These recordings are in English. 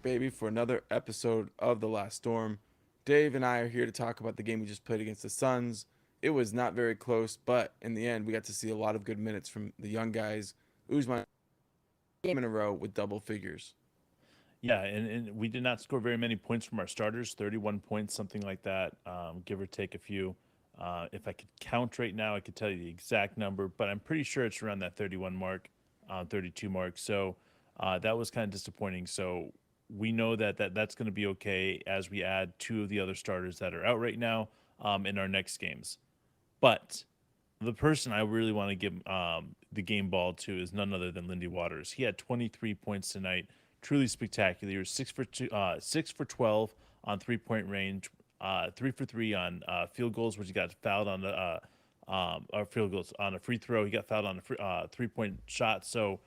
back, baby, for another episode of The Last Storm. Dave and I are here to talk about the game we just played against the Suns. It was not very close, but in the end, we got to see a lot of good minutes from the young guys. Uzman game in a row with double figures. Yeah, and we did not score very many points from our starters, 31 points, something like that, give or take a few. If I could count right now, I could tell you the exact number, but I'm pretty sure it's around that 31 mark, 32 mark. So that was kind of disappointing. So we know that's going to be okay as we add two of the other starters that are out right now in our next games. But the person I really want to give the game ball to is none other than Lindy Waters. He had 23 points tonight, truly spectacular. He was 6 for 12 on 3 point range, 3 for 3 on field goals, which he got fouled on the or field goals on a free throw. He got fouled on a 3 point shot. So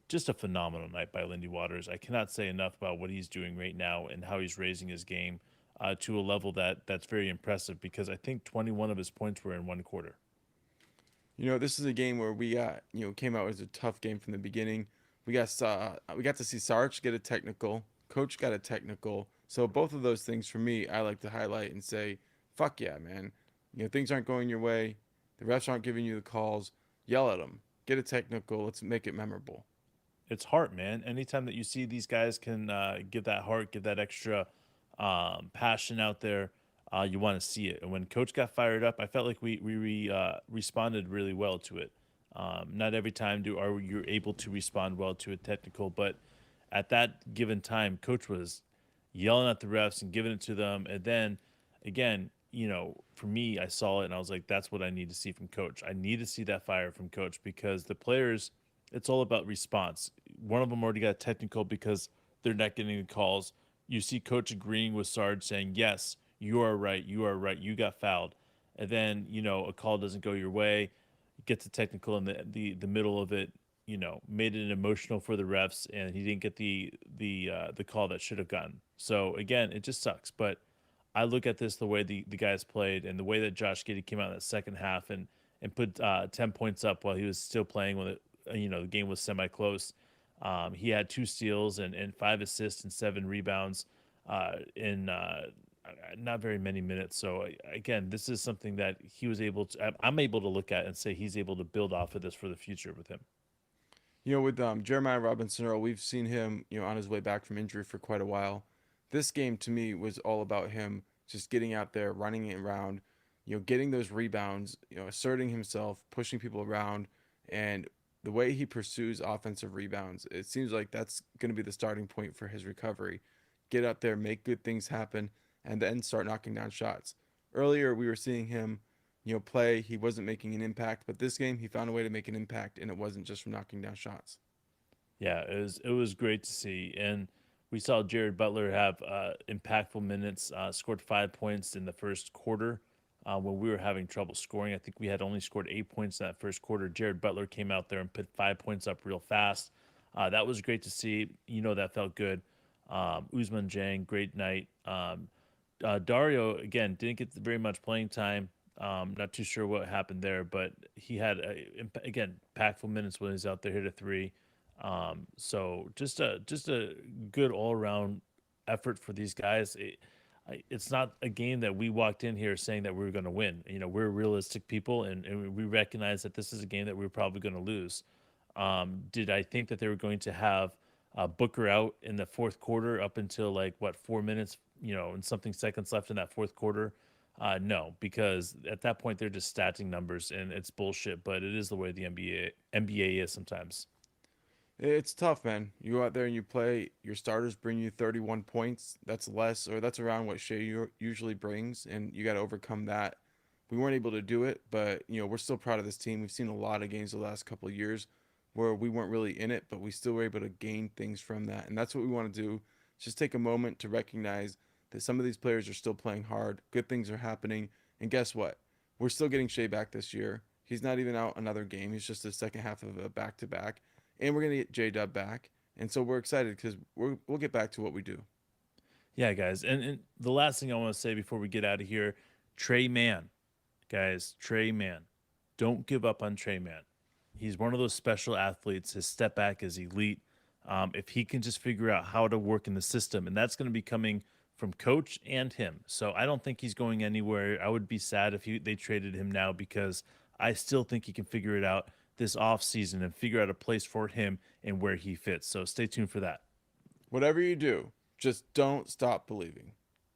just a phenomenal night by Lindy Waters. I cannot say enough about what he's doing right now and how he's raising his game to a level that's very impressive because I think 21 of his points were in one quarter. This is a game where came out as a tough game from the beginning. We got to see Sarge get a technical, Coach got a technical. So both of those things for me, I like to highlight and say, "Fuck yeah, man! Things aren't going your way. The refs aren't giving you the calls. Yell at them. Get a technical. Let's make it memorable." It's heart, man. Anytime that you see these guys can give that heart, give that extra passion out there, you want to see it. And when Coach got fired up, I felt like we responded really well to it. Not every time are you able to respond well to a technical, but at that given time, Coach was yelling at the refs and giving it to them. And then again, for me, I saw it and I was like, that's what I need to see from Coach. I need to see that fire from Coach because the players, it's all about response. One of them already got technical because they're not getting the calls. You see Coach agreeing with Sarge saying, yes, you are right. You are right. You got fouled. And then, a call doesn't go your way. Gets a technical in the middle of it, made it emotional for the refs, and he didn't get the call that should have gotten. So again, it just sucks. But I look at this the way the guys played and the way that Josh Giddey came out in that second half and put 10 points up while he was still playing when the game was semi close. He had 2 steals and 5 assists and 7 rebounds in not very many minutes. So again, this is something that he was able to. I'm able to look at and say he's able to build off of this for the future with him. With Jeremiah Robinson-Earl, we've seen him, on his way back from injury for quite a while. This game to me was all about him just getting out there, running it around, getting those rebounds, asserting himself, pushing people around, and the way he pursues offensive rebounds, it seems like that's going to be the starting point for his recovery. Get out there, make good things happen, and then start knocking down shots. Earlier, we were seeing him play. He wasn't making an impact, but this game he found a way to make an impact, and it wasn't just from knocking down shots. Yeah, it was great to see, and we saw Jared Butler have impactful minutes. Scored 5 points in the first quarter when we were having trouble scoring. I think we had only scored 8 points in that first quarter. Jared Butler came out there and put 5 points up real fast. That was great to see. That felt good. Usman Jang, great night. Dario again didn't get very much playing time. Not too sure what happened there, but he had again impactful minutes when he was out there, hit a three. So just a good all around effort for these guys. It's not a game that we walked in here saying that we were going to win. We're realistic people, and we recognize that this is a game that we're probably going to lose. Did I think that they were going to have Booker out in the fourth quarter up until like what 4 minutes, and something seconds left in that fourth quarter? No, because at that point they're just statting numbers and it's bullshit. But it is the way the NBA is sometimes. It's tough, man. You go out there and you play. Your starters bring you 31 points. That's less, or that's around what Shea usually brings, and you got to overcome that. We weren't able to do it, but we're still proud of this team. We've seen a lot of games the last couple of years where we weren't really in it, but we still were able to gain things from that, and that's what we want to do. Just take a moment to recognize that some of these players are still playing hard. Good things are happening, and guess what? We're still getting Shea back this year. He's not even out another game. He's just the second half of a back to back, and we're gonna get J Dub back, and so we're excited because we'll get back to what we do. Yeah, guys. And the last thing I want to say before we get out of here, Trey Mann, guys, Trey Mann. Don't give up on Trey Mann. He's one of those special athletes. His step back is elite. if he can just figure out how to work in the system, and that's going to be coming from coach and him. So I don't think he's going anywhere. I would be sad if they traded him now, because I still think he can figure it out this offseason and figure out a place for him and where he fits. So stay tuned for that. Whatever you do, just don't stop believing.